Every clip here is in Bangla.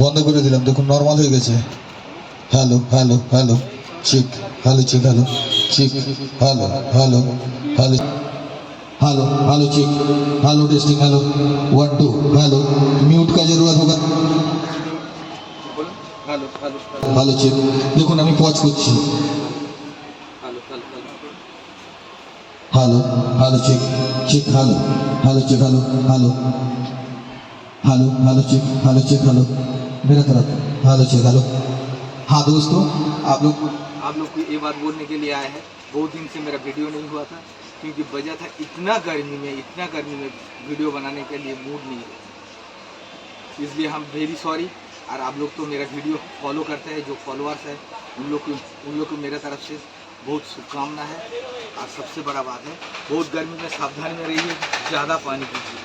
বন্ধ করে দিলাম, দেখুন নর্মাল হয়ে গেছে। Hello hello hello check, hello check, hello check, hello hello hello hello hello check, hello testing, hello 1 2, hello mute का जरूरत होगा। হ্যালো চেক, দেখুন আমি পজ করছি। Hello hello check check, hello hello check, hello hello hello hello check hello मेरा तरफ हेलो चेक हेलो। हाँ दोस्तों, आप लोग को ये बात बोलने के लिए आए हैं। बहुत दिन से मेरा वीडियो नहीं हुआ था क्योंकि वजह था इतना गर्मी में वीडियो बनाने के लिए मूड नहीं है, इसलिए हम वेरी सॉरी। और आप लोग तो मेरा वीडियो फॉलो करते हैं, जो फॉलोअर्स है उन लोग को मेरे तरफ से बहुत शुभकामना है। और सबसे बड़ा बात है, बहुत गर्मी में सावधानी में रहिए, ज़्यादा पानी पीजिए,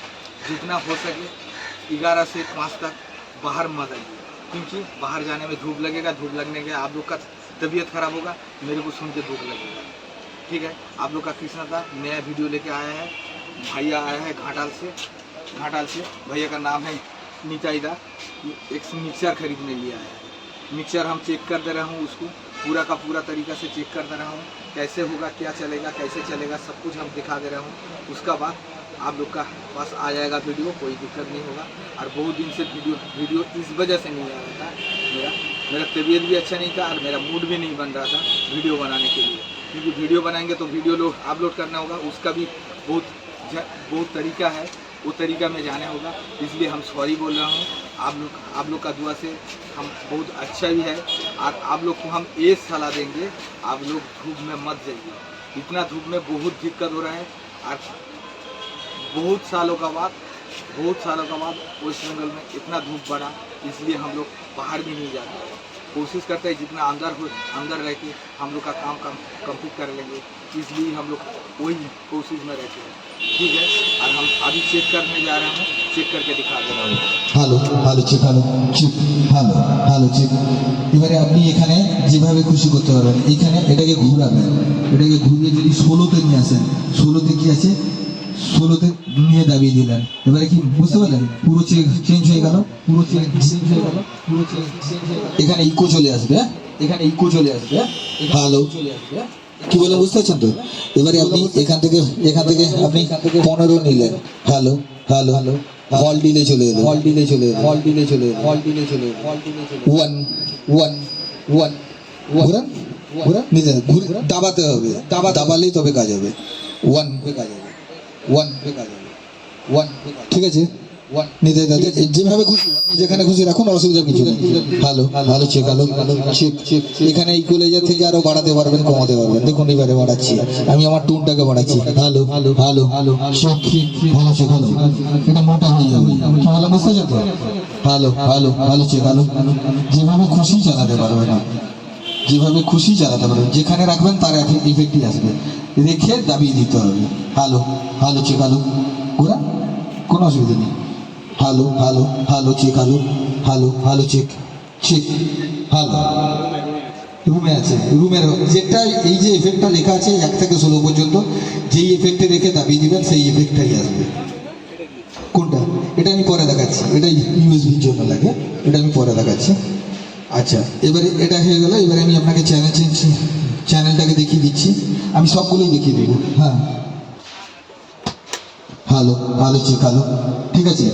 जितना हो सके 11 से 5 तक बाहर मत आइए, क्योंकि बाहर जाने में धूप लगेगा, धूप लगने के आप लोग का तबीयत खराब होगा, मेरे को सुन के दुख लगेगा। ठीक है, आप लोग का कृष्णा था नया वीडियो लेके आया है, भैया आया है घाटाल से भैया का नाम है निताईदा, एक मिक्सर खरीदने लिए आया है। मिक्सर हम चेक कर दे रहा हूँ, उसको पूरा का पूरा तरीका से चेक कर दे रहा हूँ, कैसे होगा, क्या चलेगा, कैसे चलेगा, सब कुछ हम दिखा दे रहा हूँ। उसका बाद आप लोग का पास आ जाएगा वीडियो, कोई दिक्कत नहीं होगा। और बहुत दिन से वीडियो इस वजह से नहीं आ रहा था, मेरा तबीयत भी अच्छा नहीं था और मेरा मूड भी नहीं बन रहा था वीडियो बनाने के लिए, क्योंकि वीडियो बनाएंगे तो वीडियो अपलोड करना होगा, उसका भी बहुत तरीका है, वो तरीका में जाने होगा, इसलिए हम सॉरी बोल रहा हूँ। आप लोग का दुआ से हम बहुत अच्छा भी है। और आप लोग को हम ये सलाह देंगे, आप लोग धूप में मत जाइए, इतना धूप में बहुत दिक्कत हो रहा है। और बहुत सालों का बाद वेस्ट बंगाल में इतना धूप बढ़ा, इसलिए हम लोग बाहर भी नहीं जाते हैं, कोशिश करते हैं जितना अंदर रह के हम लोग का काम कंप्लीट कर लेंगे, इसलिए हम लोग वही कोशिश में रहते हैं। ठीक है, और हम अभी चेक करने जा रहे हैं, चेक करके दिखा दे रहा हूँ। Hello hello check, hello check, hello hello check. এবারে আপনি এখানে যেভাবে খুশি করতে পারবেন, এখানে এটাকে ঘুরাবেন, এটাকে ঘুরিয়ে যদি 16তে নিয়ে আসেন, 16তে কি আছে, 16তে নিয়ে দাবিয়ে দিলেন। এবারে কি বুঝতে পারলেন, পুরো চেঞ্জ হয়ে গেল, এখানে ইকো চলে আসবে, হ্যালো কি বলে বুঝতে পারছেন তো। এবারে আপনি এখান থেকে আপনি 15 নিলেন, হ্যালো হ্যালো হ্যালো হল ডিলে চলে এলো, 1 ঘুরান নিজে দাবাতে হবে, দাবালেই তবে কাজ হবে। 1 ঠিক আছে, নিতে যেভাবে খুশি যেখানে খুশি রাখুন, অসুবিধা কিছু নেই। Hello hello check, hello check. এখানে ইকুয়ালাইজার থেকে আরো বাড়াতে পারবেন, কমাতে পারবেন। দেখুন এবারে বাড়াচ্ছি, আমি আমার টোনটাকে বাড়াচ্ছি। হ্যালো হ্যালো হ্যালো চেক, ভালো চেক, হ্যালো এটা মোটা হয়ে যাবে, ভালো বুঝতে পারছো তো। Hello hello hello check, hello যেভাবে খুশি চালাতে পারবেন, যেভাবে খুশি চালাতে পারবেন, যেখানে রাখবেন তার ইফেক্টই আসবে, রেখে দাবিয়ে দিতে হবে। হ্যালো হ্যালো চেক, হ্যালো ঘোরা, কোনো অসুবিধা নেই। Hello hello hello check, hello check hello. রুমে আছে, রুমের যেটা এই যে এফেক্টটা লেখা আছে 1 থেকে 16 পর্যন্ত, যেই এফেক্টে রেখে দাবিয়ে দিবেন সেই এফেক্টটাই আসবে। কোনটা, এটা আমি পরে দেখাচ্ছি, এটা ইউএসবির জন্য লাগে, এটা আমি পরে দেখাচ্ছি। আচ্ছা, এবারে এটা হয়ে গেল। এবারে আমি আপনাকে চ্যানেলটাকে দেখিয়ে দিচ্ছি, আমি সবগুলোই দেখিয়ে দেবো। হ্যাঁ হ্যালো হ্যালো চেক, হ্যালো ঠিক আছে।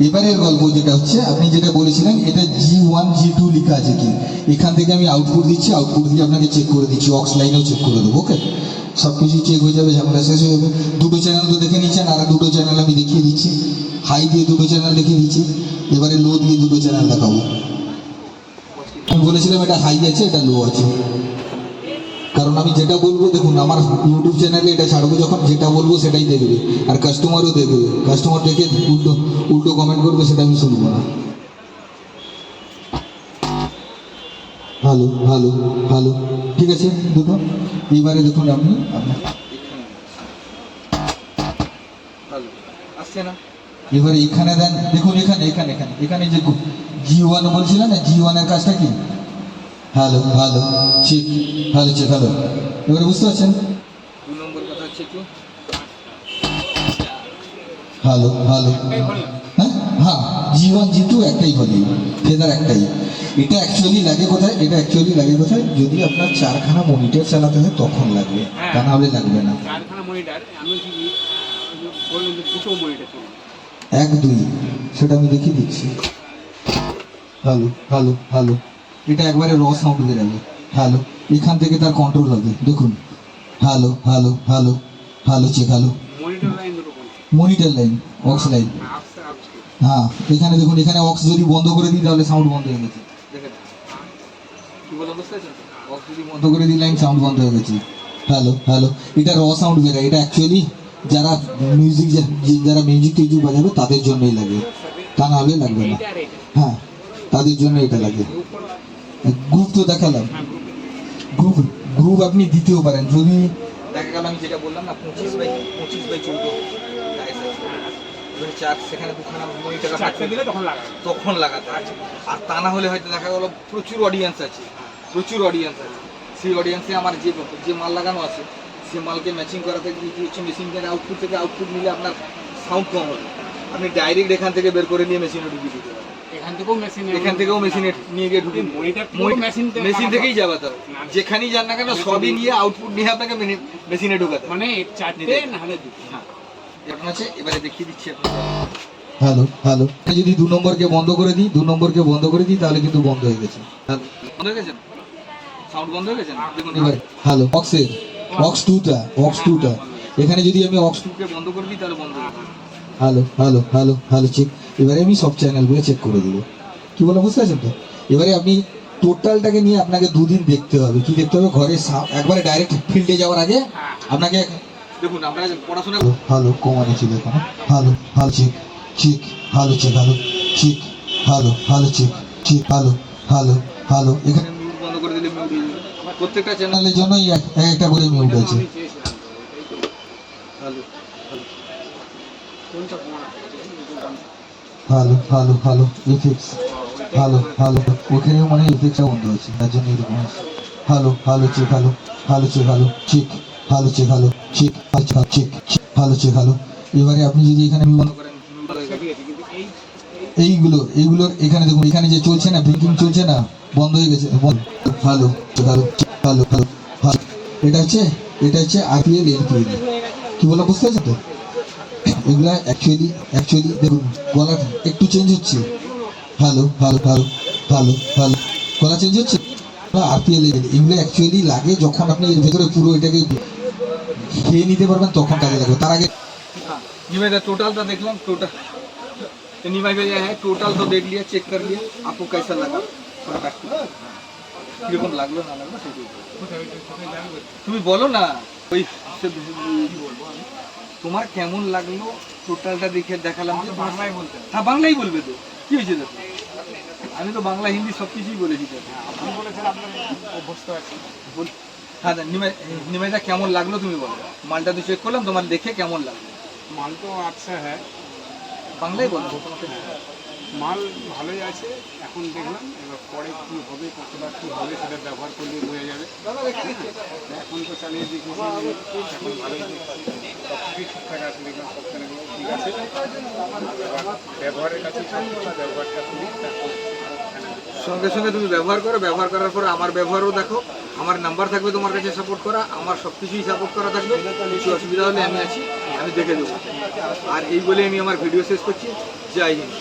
এবারের গল্প যেটা হচ্ছে, আপনি যেটা বলেছিলেন, এটা G1 G2 লেখা আছে কি, এখান থেকে আমি আউটপুট দিচ্ছি, আউটপুট দিয়ে আপনাকে চেক করে দিচ্ছি, অক্স লাইনেও চেক করে দেবো। ওকে, সব কিছু চেক হয়ে যাবে, ঝামেলা শেষ হয়ে যাবে। দুটো চ্যানেল তো দেখে নিচ্ছেন, আর দুটো চ্যানেল আমি দেখিয়ে দিচ্ছি। হাই দিয়ে দুটো চ্যানেল দেখিয়ে দিচ্ছি, এবারে লো দিয়ে দুটো চ্যানেল দেখাবো। আমি বলেছিলাম এটা হাই আছে, এটা লো আছে, কারণ আমি যেটা বলবো, দেখুন আমার ইউটিউব চ্যানেলে এটা ছাড়বো যখন, যেটা বলবো সেটাই দেখবে, আর কাস্টমারও দেখবে, কাস্টমার দেখে উল্টো কমেন্ট করবে, সেটা আমি শুনবো না। হ্যালো হ্যালো হ্যালো ঠিক আছে দুটো। এইবারে দেখুন আপনি আসছে না, এবারে এখানে দেন, দেখুন এখানে যে G1 বলছিলেন না, G1 এর কাজটা কি, hello hello check, hello check, hello. এবারে বুঝতে পারছেন। 2 নম্বর কথা হচ্ছে কি, হ্যালো হ্যালো হ্যাঁ হ্যাঁ G1 G2 একটাই ভলিউম, ফেদার একটাই। এটা অ্যাকচুয়ালি লাগে কোথায়, এটা অ্যাকচুয়ালি লাগে কোথায়, যদি আপনার 4খানা মনিটর চালাতে হয় তখন লাগবে, তা না হলে লাগবে না। 4খানা মনিটর আমি কি বললাম যে দুটো মনিটর চলবে। 1 2 সেটা আমি দেখিয়ে দিচ্ছি। হ্যালো হ্যালো হ্যালো, এটা একবারে র সাউন্ড বেরাবে। হ্যালো, এখান থেকে তার কন্ট্রোল হবে, দেখুন। Hello hello hello hello check, hello. Monitor line দুটো কোনটা? Monitor line, aux line. Oops oops হ্যাঁ, এখানে দেখুন, এখানে অক্স যদি বন্ধ করে দিই তাহলে সাউন্ড বন্ধ হয়ে গেছে। দেখেন কি বলে বুঝতে পারছেন? বক্স যদি বন্ধ করে দিই, লাইন সাউন্ড বন্ধ হয়ে গেছে। হ্যালো হ্যালো, এটা র সাউন্ড বেরায়। এটা অ্যাকচুয়ালি যারা মিউজিক, যারা মিউজিক টিউজিক বাজাবে তাদের জন্যই লাগে, তা না হলে লাগবে না। এটা আর এটা। হ্যাঁ, তাদের জন্য এটা লাগে। গ্রুপ তো দেখালাম, হ্যাঁ গ্রুপ গ্রুপ আপনি দিতেও পারেন যদি দেখা গেল আমি যেটা বললাম না 25/14 চার, সেখানে দুখানা মনিটর চারটে দিলে তখন লাগাবে। তখন লাগাতে হয়। আর তা না হলে হয়তো দেখা গেলো প্রচুর অডিয়েন্স আছে, প্রচুর অডিয়েন্স আছে, সেই অডিয়েন্সে আমার যে যে মাল লাগানো আছে সেই মালকে ম্যাচিং করাতে গিয়ে কি হচ্ছে, মেশিন থেকে আউটপুট নিলে আপনার সাউন্ড কম হবে। আপনি ডাইরেক্ট এখান থেকে বের করে নিয়ে মেশিনে ঢুকিয়ে দিতে পারেন, এখান থেকেও মেশিন, এখান থেকেও মেশিনে নিয়ে গিয়ে ঢুকিয়ে মনিটর মেশিন থেকেই যাবে, তবে যেখানেই যান না কেন সবই নিয়ে আউটপুট নিয়ে আপনাকে মেশিনে ঢুকাতে হবে। মানে চারটে না হলে দুটো। হ্যাঁ, এখন আছে, এবারে দেখিয়ে দিচ্ছি আপনাকে। হ্যালো হ্যালো, যদি 2 নম্বরকে বন্ধ করে দিই, 2 নম্বরকে বন্ধ করে দিই তাহলে কিন্তু বন্ধ হয়ে গেছে। বন্ধ হয়ে গেছে, সাউন্ড বন্ধ হয়ে গেছে না? দেখুন এবার হ্যালো, অক্সের অক্স 2টা এখানে যদি আমি অক্স 2 কে বন্ধ করে দিই তাহলে বন্ধ হয়ে যাবে। Hello hello hello hello check. এবারে আমি সব চ্যানেলগুলো চেক করে দেবো। কি বলে বুঝতে পারছেন তো? এবারে আপনি টোটালটাকে নিয়ে আপনাকে 2 দিন দেখতে হবে। কি দেখতে হবে? ঘরে একবারে ডাইরেক্ট ফিল্ডে যাওয়ার আগে আপনাকে দেখুন আমরা পড়াশোনা হ্যালো কমানে ছিল এখানে। Hello hello check check, hello check, hello check, hello hello check check, hello hello hello. এখানে মিউট বন্ধ করে দিলে মিউট হয়ে যাবে। প্রত্যেকটা চ্যানেল চ্যানেলের জন্যই একটা করে মিউট আছে। আমি চেয়েছিলাম হ্যালো কোনটা কোনটা hello hello hello effects, hello hello, ওখানেও মানে ইফেক্টসটা বন্ধ আছে, তার জন্য এরকম আছে। Hello hello check, hello hello check, hello check, hello check, hello check, check, hello check, hello. এবারে আপনি যদি এখানে বন্ধ করেন, মিউট হয়ে যাবে। ঠিক আছে, কিন্তু এই এইগুলোর এখানে দেখুন, এখানে যে চলছে না, ব্রেকিং চলছে না, বন্ধ হয়ে গেছে। Hello hello hello hello hello, এটা হচ্ছে আরপিএল এনপিএল। কি বলা বুঝতে পারছেন তো? এগুলা অ্যাকচুয়ালি দেখুন, গলা একটু চেঞ্জ হচ্ছে। Hello hello hello hello hello, গলা চেঞ্জ হচ্ছে। আরপিএল এগুলো অ্যাকচুয়ালি লাগে যখন আপনি এর ভেতরে পুরো এটাকে খেয়ে নিতে পারবেন, তখন কাজে লাগবে। তার আগে हाँ निमाई का टोटल तो देख लो, टोटल तो निमाई का यह है, टोटल तो देख लिया, चेक कर लिया, आपको कैसा लगा কিরকম লাগলো না লাগলো সেটাই তুমি বলো না। ওই তোমার কেমন লাগলো টোটালটা দেখে দেখালাম যে বাংলায় বলতে হবে। হ্যাঁ বাংলাই বলবে তো, কি হয়েছে দেখো, আমি তো বাংলা হিন্দি সব কিছুই বলেছি তো। আপনি বলেছেন আপনার অভ্যস্ত আছে। হ্যাঁ নিমাইদা কেমন লাগলো তুমি বলো, মালটা তো চেক করলাম, তোমার দেখে কেমন লাগলো মাল তো আচ্ছা হ্যাঁ, বাংলাই বলো। মাল ভালোই আছে। এখন দেখলাম, এবার পরে কী হবে, কতটা কী হবে সেটা ব্যবহার করলে বোঝা যাবে। এখন তো চালিয়ে দেখি এখন ভালোই দেখছি, সব কিছুই ঠিকঠাক আছে, দেখলাম সব চ্যানেলগুলো ঠিক আছে। এবার ব্যবহারের কাছে ব্যবহারটা করি, তারপর সঙ্গে সঙ্গে তুমি ব্যবহার করো, ব্যবহার করার পর আমার ব্যবহারও দেখো, আমার নাম্বার থাকবে তোমার কাছে সাপোর্ট করা, আমার সব কিছুই সাপোর্ট করা থাকবে, কিছু অসুবিধা হলে আমি আছি, আমি দেখে দেবো। আর এই বলে আমি আমার ভিডিও শেষ করছি। জয় হিন্দ।